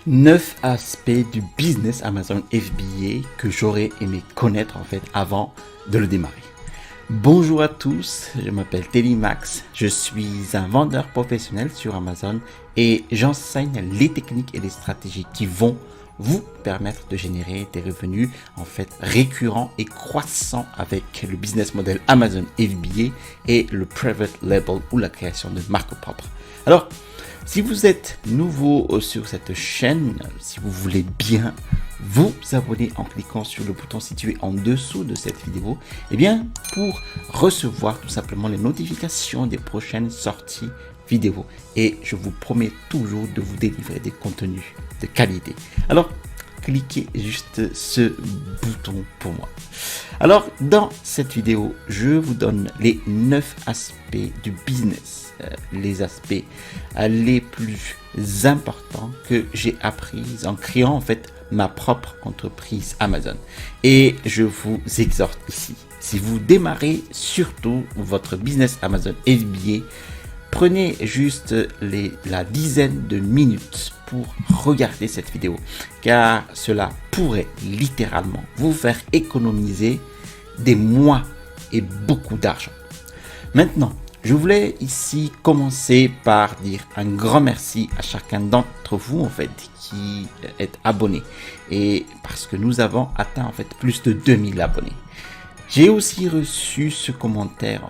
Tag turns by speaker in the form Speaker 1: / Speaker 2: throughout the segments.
Speaker 1: 9 aspects du business Amazon FBA que j'aurais aimé connaître avant de le démarrer. Bonjour à tous, je m'appelle Télimax, je suis un vendeur professionnel sur Amazon et j'enseigne les techniques et les stratégies qui vont vous permettre de générer des revenus récurrents et croissants avec le business model Amazon FBA et le private label ou la création de marques propres. Alors, si vous êtes nouveau sur cette chaîne, si vous voulez bien vous abonner en cliquant sur le bouton situé en dessous de cette vidéo, pour recevoir tout simplement les notifications des prochaines sorties vidéo. Et je vous promets toujours de vous délivrer des contenus de qualité. Alors, cliquez juste ce bouton pour moi. Alors, dans cette vidéo, je vous donne les 9 aspects du business, les aspects les plus importants que j'ai appris en créant ma propre entreprise Amazon. Et je vous exhorte ici, si vous démarrez surtout votre business Amazon FBA, prenez juste la dizaine de minutes pour regarder cette vidéo, car cela pourrait littéralement vous faire économiser des mois et beaucoup d'argent. Maintenant, je voulais ici commencer par dire un grand merci à chacun d'entre vous qui est abonné, et parce que nous avons atteint plus de 2000 abonnés. J'ai aussi reçu ce commentaire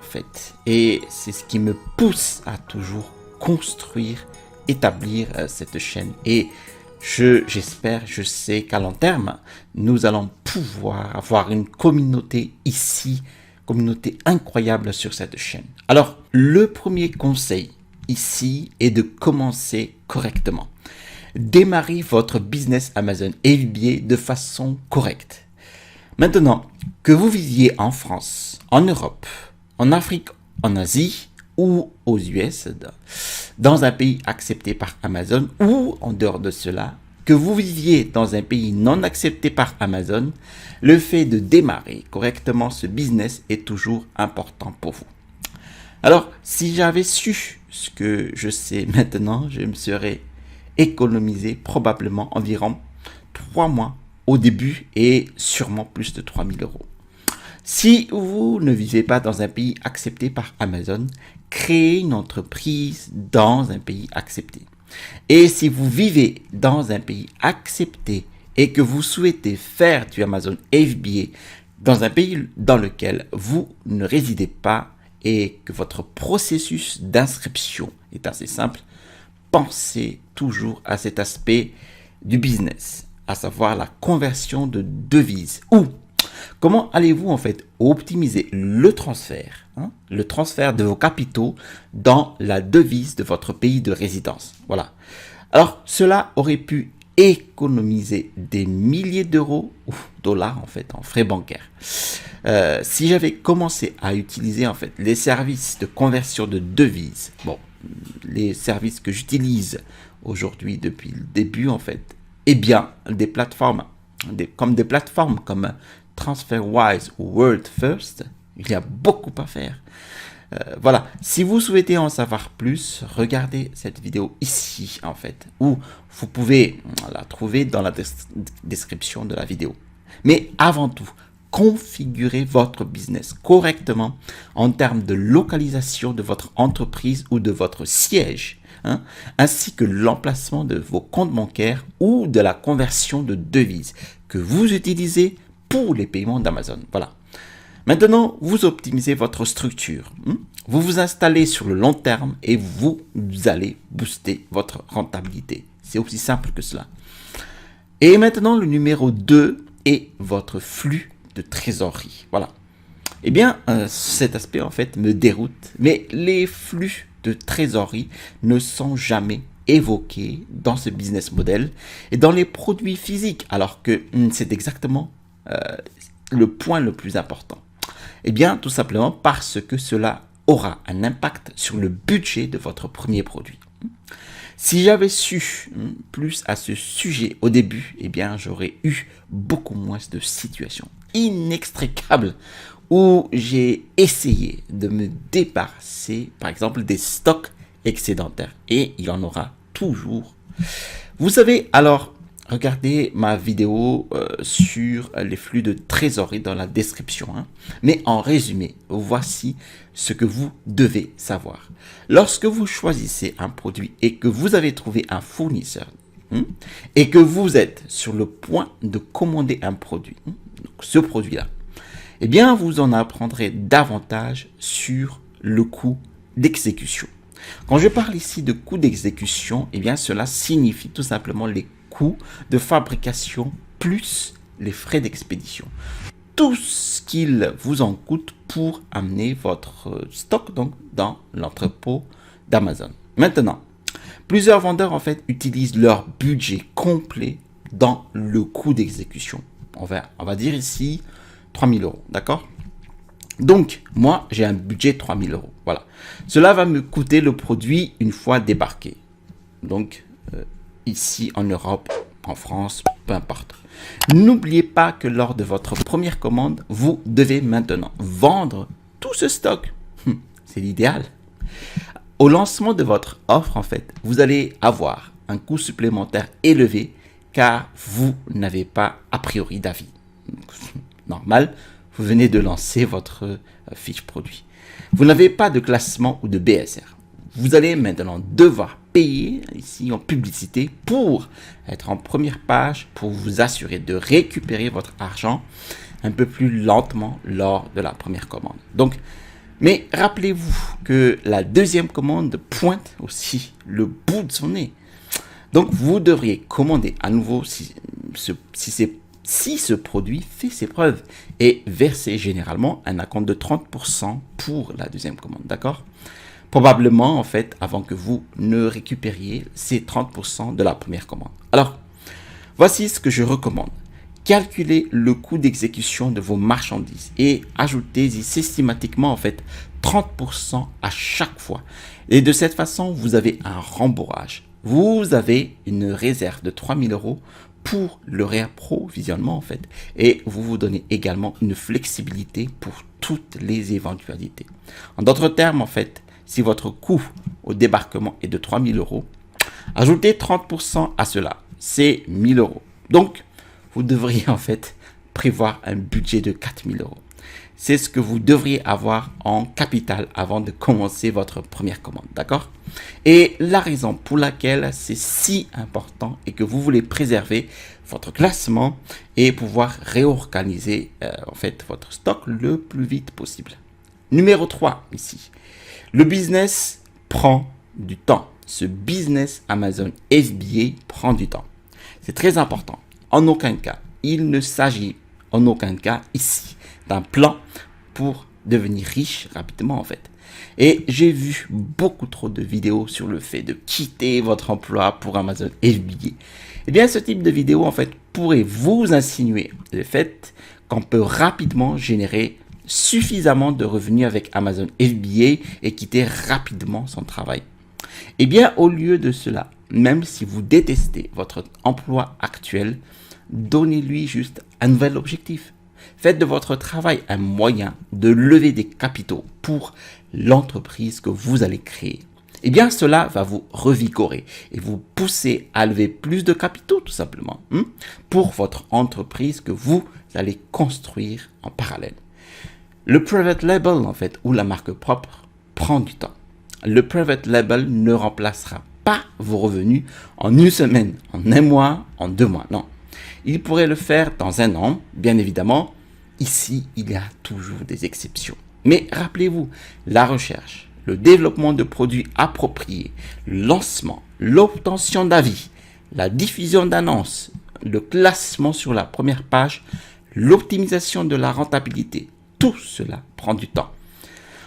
Speaker 1: et c'est ce qui me pousse à toujours construire, établir cette chaîne. Et j'espère, je sais qu'à long terme, nous allons pouvoir avoir une communauté ici, communauté incroyable sur cette chaîne. Alors, le premier conseil ici est de commencer correctement. Démarrez votre business Amazon FBA de façon correcte. Maintenant, que vous viviez en France, en Europe, en Afrique, en Asie ou aux US, dans un pays accepté par Amazon ou en dehors de cela, que vous viviez dans un pays non accepté par Amazon, le fait de démarrer correctement ce business est toujours important pour vous. Alors, si j'avais su ce que je sais maintenant, je me serais économisé probablement environ 3 mois au début et sûrement plus de 3000 €. Si vous ne vivez pas dans un pays accepté par Amazon, créez une entreprise dans un pays accepté. Et si vous vivez dans un pays accepté et que vous souhaitez faire du Amazon FBA dans un pays dans lequel vous ne résidez pas et que votre processus d'inscription est assez simple, pensez toujours à cet aspect du business, à savoir la conversion de devises. Ou comment allez-vous optimiser le transfert de vos capitaux dans la devise de votre pays de résidence. Voilà. Alors, cela aurait pu économiser des milliers d'euros ou dollars en frais bancaires. Si j'avais commencé à utiliser les services de conversion de devises, les services que j'utilise aujourd'hui depuis le début des plateformes comme TransferWise ou World First, il y a beaucoup à faire. Voilà, si vous souhaitez en savoir plus, regardez cette vidéo ici ou vous pouvez la trouver dans la description de la vidéo. Mais avant tout, configurez votre business correctement en termes de localisation de votre entreprise ou de votre siège, ainsi que l'emplacement de vos comptes bancaires ou de la conversion de devises que vous utilisez pour les paiements d'Amazon. Voilà. Maintenant, vous optimisez votre structure. Vous vous installez sur le long terme et vous allez booster votre rentabilité. C'est aussi simple que cela. Et maintenant, le numéro 2 est votre flux de trésorerie. Voilà. Cet aspect me déroute, mais les flux de trésorerie ne sont jamais évoqués dans ce business model et dans les produits physiques, alors que c'est exactement le point le plus important. Tout simplement parce que cela aura un impact sur le budget de votre premier produit. Si j'avais su plus à ce sujet au début, j'aurais eu beaucoup moins de situations inextricables où j'ai essayé de me débarrasser, par exemple, des stocks excédentaires. Et il y en aura toujours Vous savez, alors, regardez ma vidéo sur les flux de trésorerie dans la description. Mais en résumé, voici ce que vous devez savoir. Lorsque vous choisissez un produit et que vous avez trouvé un fournisseur et que vous êtes sur le point de commander un produit, donc ce produit-là, eh bien, vous en apprendrez davantage sur le coût d'exécution. Quand je parle ici de coût d'exécution, eh bien, cela signifie tout simplement les coûts de fabrication plus les frais d'expédition. Tout ce qu'il vous en coûte pour amener votre stock donc, dans l'entrepôt d'Amazon. Maintenant, plusieurs vendeurs en fait utilisent leur budget complet dans le coût d'exécution. On va dire ici 3 000 €, d'accord? Donc, moi, j'ai un budget 3 000 €. Voilà. Cela va me coûter le produit une fois débarqué. Donc, ici en Europe, en France, peu importe. N'oubliez pas que lors de votre première commande, vous devez maintenant vendre tout ce stock. C'est l'idéal. Au lancement de votre offre, en fait, vous allez avoir un coût supplémentaire élevé car vous n'avez pas a priori d'avis. Normal. Vous venez de lancer votre fiche produit. Vous n'avez pas de classement ou de BSR. Vous allez maintenant devoir payer ici en publicité pour être en première page, pour vous assurer de récupérer votre argent un peu plus lentement lors de la première commande. Donc, mais rappelez-vous que la deuxième commande pointe aussi le bout de son nez. Donc, vous devriez commander à nouveau si ce produit fait ses preuves et verser généralement un acompte de 30% pour la deuxième commande, d'accord? Probablement, en fait, avant que vous ne récupériez ces 30% de la première commande. Alors, voici ce que je recommande. Calculez le coût d'exécution de vos marchandises et ajoutez-y systématiquement, en fait, 30% à chaque fois. Et de cette façon, vous avez un rembourrage. Vous avez une réserve de 3 000 € pour le réapprovisionnement en fait. Et vous vous donnez également une flexibilité pour toutes les éventualités. En d'autres termes, en fait, si votre coût au débarquement est de 3 000 €, ajoutez 30% à cela. C'est 1 000 €. Donc, vous devriez en fait prévoir un budget de 4 000 €. C'est ce que vous devriez avoir en capital avant de commencer votre première commande, d'accord? Et la raison pour laquelle c'est si important et que vous voulez préserver votre classement et pouvoir réorganiser en fait votre stock le plus vite possible. Numéro 3 ici. Le business prend du temps. Ce business Amazon FBA prend du temps. C'est très important. En aucun cas, il ne s'agit en aucun cas ici d'un plan pour devenir riche rapidement en fait. Et j'ai vu beaucoup trop de vidéos sur le fait de quitter votre emploi pour Amazon FBA. Eh bien, ce type de vidéo en fait pourrait vous insinuer le fait qu'on peut rapidement générer suffisamment de revenus avec Amazon FBA et quitter rapidement son travail. Eh bien, au lieu de cela, même si vous détestez votre emploi actuel, donnez-lui juste un nouvel objectif. Faites de votre travail un moyen de lever des capitaux pour l'entreprise que vous allez créer. Eh bien, cela va vous revigorer et vous pousser à lever plus de capitaux, tout simplement, pour votre entreprise que vous allez construire en parallèle. Le private label, en fait, ou la marque propre, prend du temps. Le private label ne remplacera pas vos revenus en une semaine, en un mois, en 2 mois. Non. Il pourrait le faire dans 1 an, bien évidemment. Ici, il y a toujours des exceptions. Mais rappelez-vous, la recherche, le développement de produits appropriés, le lancement, l'obtention d'avis, la diffusion d'annonces, le classement sur la première page, l'optimisation de la rentabilité, tout cela prend du temps.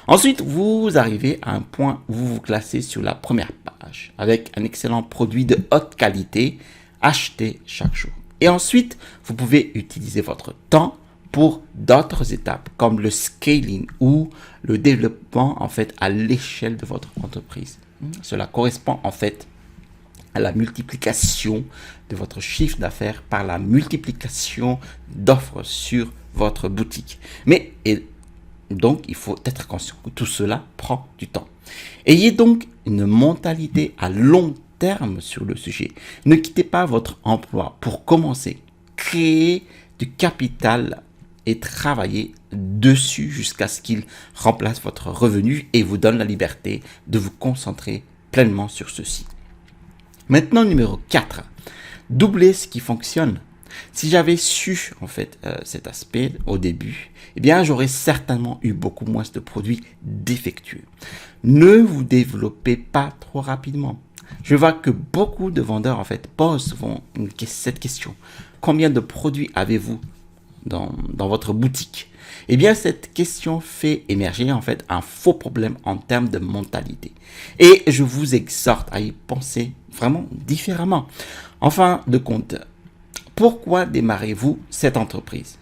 Speaker 1: Ensuite, vous arrivez à un point où vous vous classez sur la première page avec un excellent produit de haute qualité acheté chaque jour. Et ensuite, vous pouvez utiliser votre temps pour d'autres étapes comme le scaling ou le développement en fait à l'échelle de votre entreprise. Cela correspond en fait à la multiplication de votre chiffre d'affaires par la multiplication d'offres sur votre boutique. Donc, il faut être conscient que tout cela prend du temps. Ayez donc une mentalité à long terme sur le sujet. Ne quittez pas votre emploi pour commencer. Créez du capital et travaillez dessus jusqu'à ce qu'il remplace votre revenu et vous donne la liberté de vous concentrer pleinement sur ceci. Maintenant, numéro 4. Doublez ce qui fonctionne. Si j'avais su en fait cet aspect au début, eh bien j'aurais certainement eu beaucoup moins de produits défectueux. Ne vous développez pas trop rapidement. Je vois que beaucoup de vendeurs en fait posent souvent cette question. Combien de produits avez-vous dans votre boutique? Eh bien, cette question fait émerger en fait un faux problème en termes de mentalité. Et je vous exhorte à y penser vraiment différemment. En fin de compte, pourquoi démarrez-vous cette entreprise?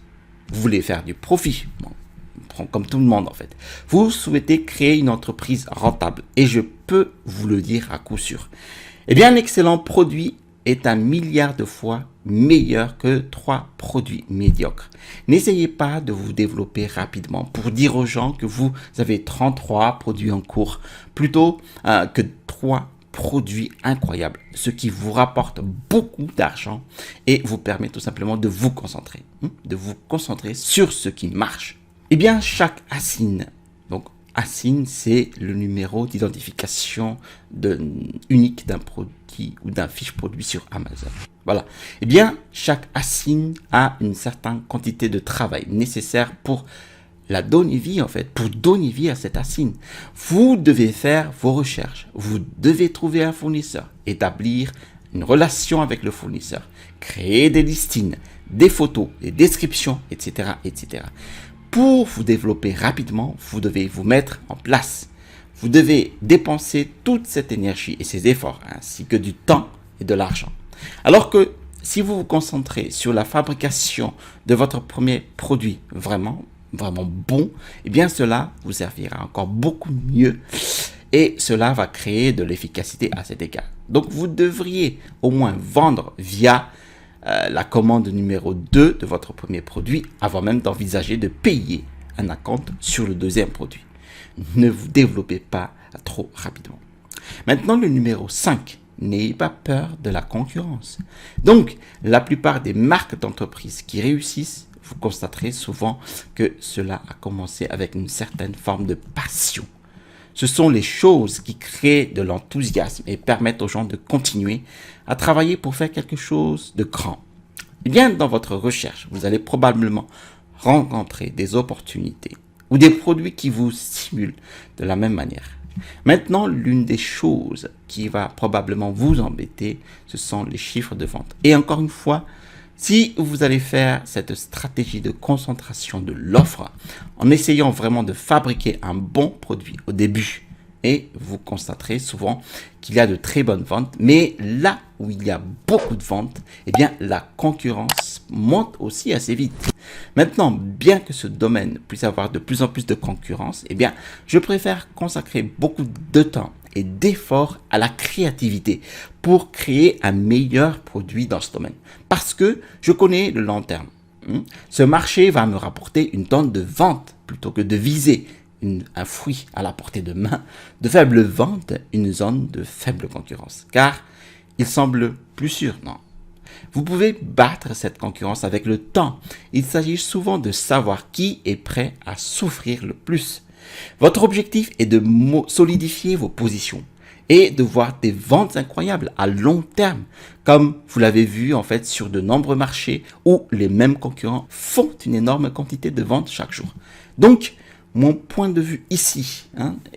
Speaker 1: Vous voulez faire du profit, bon, comme tout le monde en fait. Vous souhaitez créer une entreprise rentable et je peux vous le dire à coup sûr. Eh bien, un excellent produit est 1 milliard de fois meilleur que 3 produits médiocres. N'essayez pas de vous développer rapidement pour dire aux gens que vous avez 33 produits en cours, plutôt que 3 produits incroyables, ce qui vous rapporte beaucoup d'argent et vous permet tout simplement de vous concentrer sur ce qui marche. Eh bien, chaque ASIN, donc ASIN, c'est le numéro d'identification unique d'un produit ou d'un fiche produit sur Amazon. Voilà. Eh bien, chaque ASIN a une certaine quantité de travail nécessaire pour la donner vie en fait, pour donner vie à cette ASIN. Vous devez faire vos recherches, vous devez trouver un fournisseur, établir une relation avec le fournisseur, créer des listings, des photos, des descriptions, etc., etc. Pour vous développer rapidement, vous devez vous mettre en place. Vous devez dépenser toute cette énergie et ces efforts, ainsi que du temps et de l'argent. Alors que si vous vous concentrez sur la fabrication de votre premier produit vraiment bon, eh bien cela vous servira encore beaucoup mieux et cela va créer de l'efficacité à cet égard. Donc vous devriez au moins vendre via la commande numéro 2 de votre premier produit avant même d'envisager de payer un acompte sur le deuxième produit. Ne vous développez pas trop rapidement. Maintenant le numéro 5. N'ayez pas peur de la concurrence. Donc, la plupart des marques d'entreprise qui réussissent, vous constaterez souvent que cela a commencé avec une certaine forme de passion. Ce sont les choses qui créent de l'enthousiasme et permettent aux gens de continuer à travailler pour faire quelque chose de grand. Eh bien, dans votre recherche, vous allez probablement rencontrer des opportunités ou des produits qui vous stimulent de la même manière. Maintenant, l'une des choses qui va probablement vous embêter, ce sont les chiffres de vente. Et encore une fois, si vous allez faire cette stratégie de concentration de l'offre en essayant vraiment de fabriquer un bon produit au début, et vous constaterez souvent qu'il y a de très bonnes ventes, mais là où il y a beaucoup de ventes, eh bien la concurrence monte aussi assez vite. Maintenant, bien que ce domaine puisse avoir de plus en plus de concurrence, eh bien je préfère consacrer beaucoup de temps et d'efforts à la créativité pour créer un meilleur produit dans ce domaine. Parce que je connais le long terme. Ce marché va me rapporter une tonne de ventes plutôt que de viser un fruit à la portée de main, de faible vente, une zone de faible concurrence. Car il semble plus sûr, non? Vous pouvez battre cette concurrence avec le temps. Il s'agit souvent de savoir qui est prêt à souffrir le plus. Votre objectif est de solidifier vos positions et de voir des ventes incroyables à long terme, comme vous l'avez vu en fait sur de nombreux marchés où les mêmes concurrents font une énorme quantité de ventes chaque jour. Donc, mon point de vue ici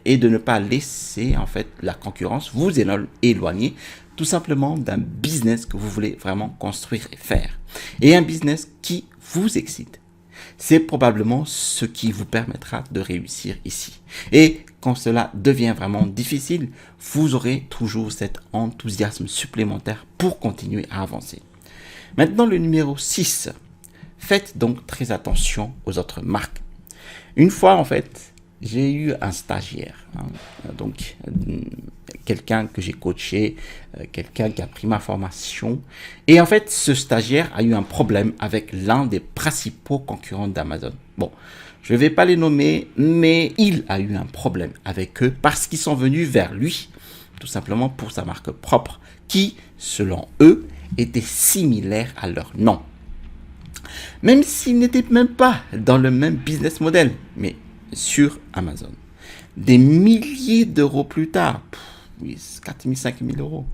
Speaker 1: est de ne pas laisser en fait la concurrence vous éloigner tout simplement d'un business que vous voulez vraiment construire et faire. Et un business qui vous excite. C'est probablement ce qui vous permettra de réussir ici. Et quand cela devient vraiment difficile, vous aurez toujours cet enthousiasme supplémentaire pour continuer à avancer. Maintenant, le numéro 6. Faites donc très attention aux autres marques. Une fois, en fait, j'ai eu un stagiaire, donc quelqu'un que j'ai coaché, quelqu'un qui a pris ma formation. Et en fait, ce stagiaire a eu un problème avec l'un des principaux concurrents d'Amazon. Bon, je ne vais pas les nommer, mais il a eu un problème avec eux parce qu'ils sont venus vers lui tout simplement pour sa marque propre, qui, selon eux, était similaire à leur nom. Même s'ils n'étaient même pas dans le même business model, mais sur Amazon. Des milliers d'euros plus tard, 4 000, 5 000 euros,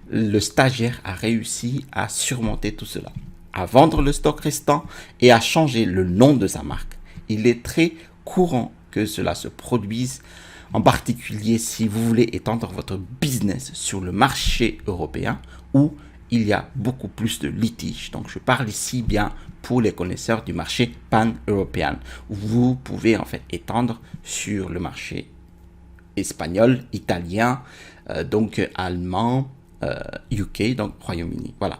Speaker 1: le stagiaire a réussi à surmonter tout cela, à vendre le stock restant et à changer le nom de sa marque. Il est très courant que cela se produise, en particulier si vous voulez étendre votre business sur le marché européen où il y a beaucoup plus de litiges. Donc je parle ici bien pour les connaisseurs du marché pan-européen, où vous pouvez en fait étendre sur le marché espagnol, italien, donc allemand, UK, donc Royaume-Uni. Voilà.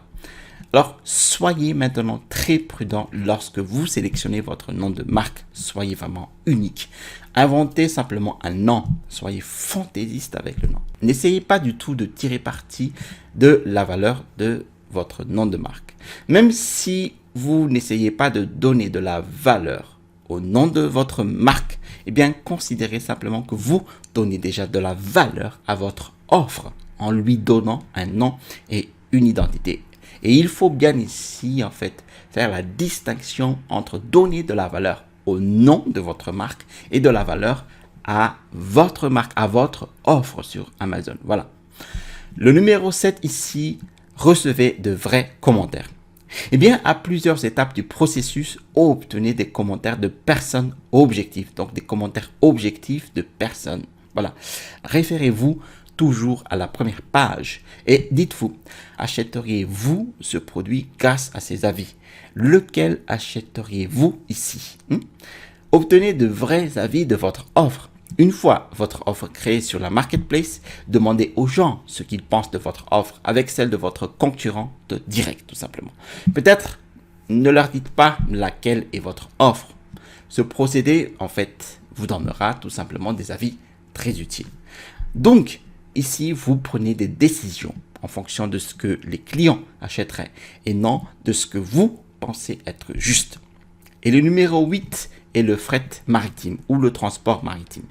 Speaker 1: Alors, soyez maintenant très prudent lorsque vous sélectionnez votre nom de marque. Soyez vraiment unique. Inventez simplement un nom. Soyez fantaisiste avec le nom. N'essayez pas du tout de tirer parti de la valeur de votre nom de marque. Même si vous n'essayez pas de donner de la valeur au nom de votre marque, eh bien, considérez simplement que vous donnez déjà de la valeur à votre offre en lui donnant un nom et une identité. Et il faut bien ici, en fait, faire la distinction entre donner de la valeur au nom de votre marque et de la valeur à votre marque, à votre offre sur Amazon. Voilà. Le numéro 7 ici, recevez de vrais commentaires. Eh bien, à plusieurs étapes du processus, obtenez des commentaires de personnes objectives. Donc, des commentaires objectifs de personnes. Voilà. Référez-vous toujours à la première page et dites-vous, achèteriez-vous ce produit grâce à ces avis? Lequel achèteriez-vous ici? Obtenez de vrais avis de votre offre. Une fois votre offre créée sur la marketplace, demandez aux gens ce qu'ils pensent de votre offre avec celle de votre concurrent direct, tout simplement. Peut-être ne leur dites pas laquelle est votre offre. Ce procédé, en fait, vous donnera tout simplement des avis très utiles. Donc, ici, vous prenez des décisions en fonction de ce que les clients achèteraient et non de ce que vous pensez être juste. Et le numéro 8 est le fret maritime ou le transport maritime.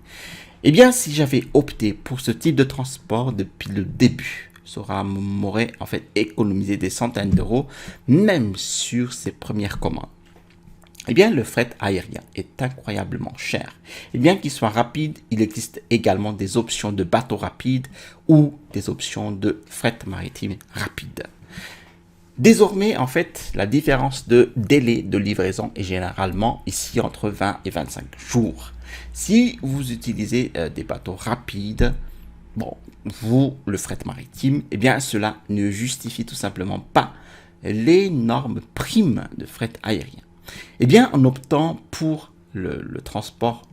Speaker 1: Eh bien, si j'avais opté pour ce type de transport depuis le début, ça m'aurait en fait économisé des centaines d'euros, même sur ses premières commandes. Eh bien, le fret aérien est incroyablement cher. Et bien qu'il soit rapide, il existe également des options de bateau rapide ou des options de fret maritime rapide. Désormais, en fait, la différence de délai de livraison est généralement ici entre 20 et 25 jours. Si vous utilisez des bateaux rapides, le fret maritime, eh bien, cela ne justifie tout simplement pas l'énorme prime de fret aérien. Eh bien, en optant pour le transport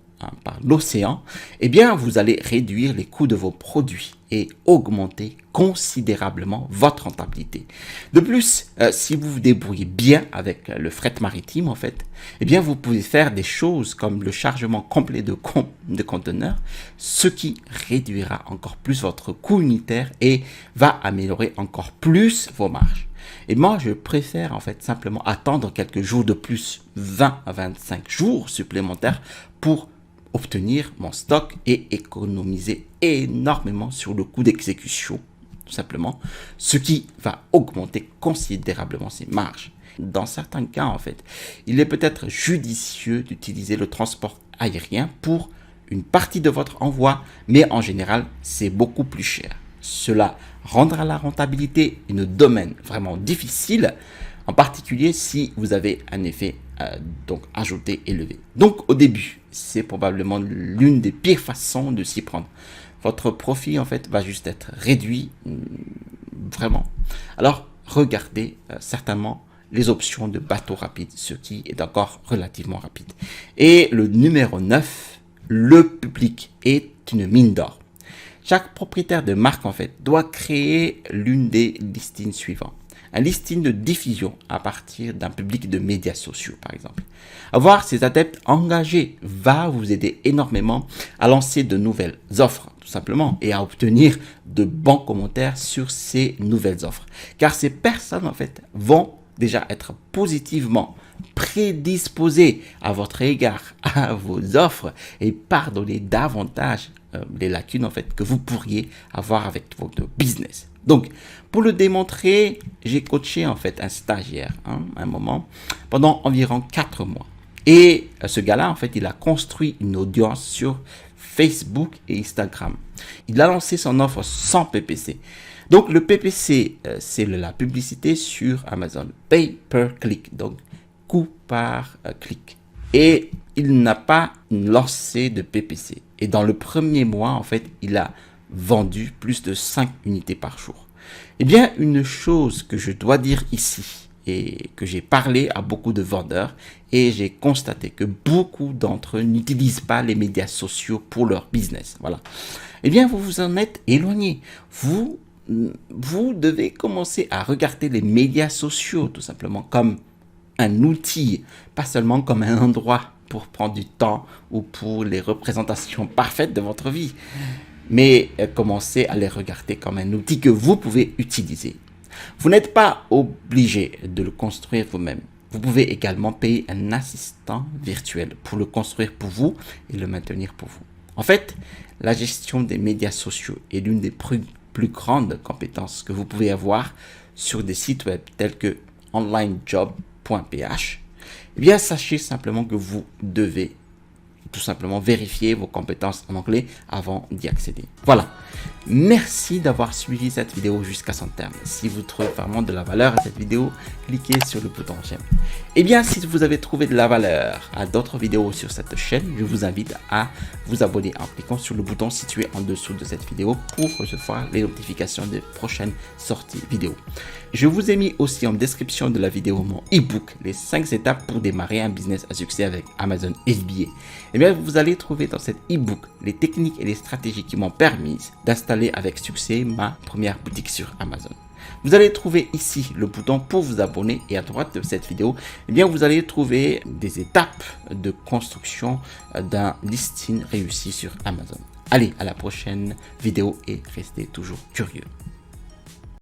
Speaker 1: par l'océan, eh bien, vous allez réduire les coûts de vos produits et augmenter considérablement votre rentabilité. De plus, si vous vous débrouillez bien avec le fret maritime, en fait, eh bien, vous pouvez faire des choses comme le chargement complet de conteneurs, ce qui réduira encore plus votre coût unitaire et va améliorer encore plus vos marges. Et moi, je préfère en fait simplement attendre quelques jours de plus, 20 à 25 jours supplémentaires pour obtenir mon stock et économiser énormément sur le coût d'exécution, tout simplement, ce qui va augmenter considérablement ses marges. Dans certains cas, en fait, il est peut-être judicieux d'utiliser le transport aérien pour une partie de votre envoi, mais en général, c'est beaucoup plus cher. Cela rendra la rentabilité un domaine vraiment difficile, en particulier si vous avez un effet ajouté élevé. Donc au début, c'est probablement l'une des pires façons de s'y prendre. Votre profit en fait va juste être réduit, vraiment. Alors regardez certainement les options de bateau rapide, ce qui est encore relativement rapide. Et le numéro 9, le public est une mine d'or. Chaque propriétaire de marque, en fait, doit créer l'une des listings suivantes. Un listing de diffusion à partir d'un public de médias sociaux, par exemple. Avoir ces adeptes engagés va vous aider énormément à lancer de nouvelles offres, tout simplement, et à obtenir de bons commentaires sur ces nouvelles offres. Car ces personnes, en fait, vont déjà être positivement prédisposées à votre égard, à vos offres, et pardonner davantage les lacunes en fait que vous pourriez avoir avec votre business. Donc, pour le démontrer, j'ai coaché en fait un stagiaire, un moment, pendant environ 4 mois. Et ce gars-là, en fait, il a construit une audience sur Facebook et Instagram. Il a lancé son offre sans PPC. Donc, le PPC, c'est la publicité sur Amazon. Pay per click, donc coût par clic. Et il n'a pas lancé de PPC. Et dans le premier mois, en fait, il a vendu plus de 5 unités par jour. Eh bien, une chose que je dois dire ici, et que j'ai parlé à beaucoup de vendeurs, et j'ai constaté que beaucoup d'entre eux n'utilisent pas les médias sociaux pour leur business. Voilà. Eh bien, vous vous en êtes éloigné. Vous devez commencer à regarder les médias sociaux, tout simplement, comme un outil, pas seulement comme un endroit pour prendre du temps ou pour les représentations parfaites de votre vie, mais commencez à les regarder comme un outil que vous pouvez utiliser. Vous n'êtes pas obligé de le construire vous-même. Vous pouvez également payer un assistant virtuel pour le construire pour vous et le maintenir pour vous. En fait, la gestion des médias sociaux est l'une des plus grandes compétences que vous pouvez avoir sur des sites web tels que onlinejob.ph. Eh bien, sachez simplement que vous devez tout simplement vérifier vos compétences en anglais avant d'y accéder. Voilà. Merci d'avoir suivi cette vidéo jusqu'à son terme. Si vous trouvez vraiment de la valeur à cette vidéo, cliquez sur le bouton j'aime. Et bien, si vous avez trouvé de la valeur à d'autres vidéos sur cette chaîne, je vous invite à vous abonner en cliquant sur le bouton situé en dessous de cette vidéo pour recevoir les notifications des prochaines sorties vidéo. Je vous ai mis aussi en description de la vidéo mon e-book, les 5 étapes pour démarrer un business à succès avec Amazon FBA. Et bien, vous allez trouver dans cet e-book les techniques et les stratégies qui m'ont permis d'installer avec succès ma première boutique sur Amazon. Vous allez trouver ici le bouton pour vous abonner et à droite de cette vidéo, eh bien, vous allez trouver des étapes de construction d'un listing réussi sur Amazon. Allez, à la prochaine vidéo et restez toujours curieux.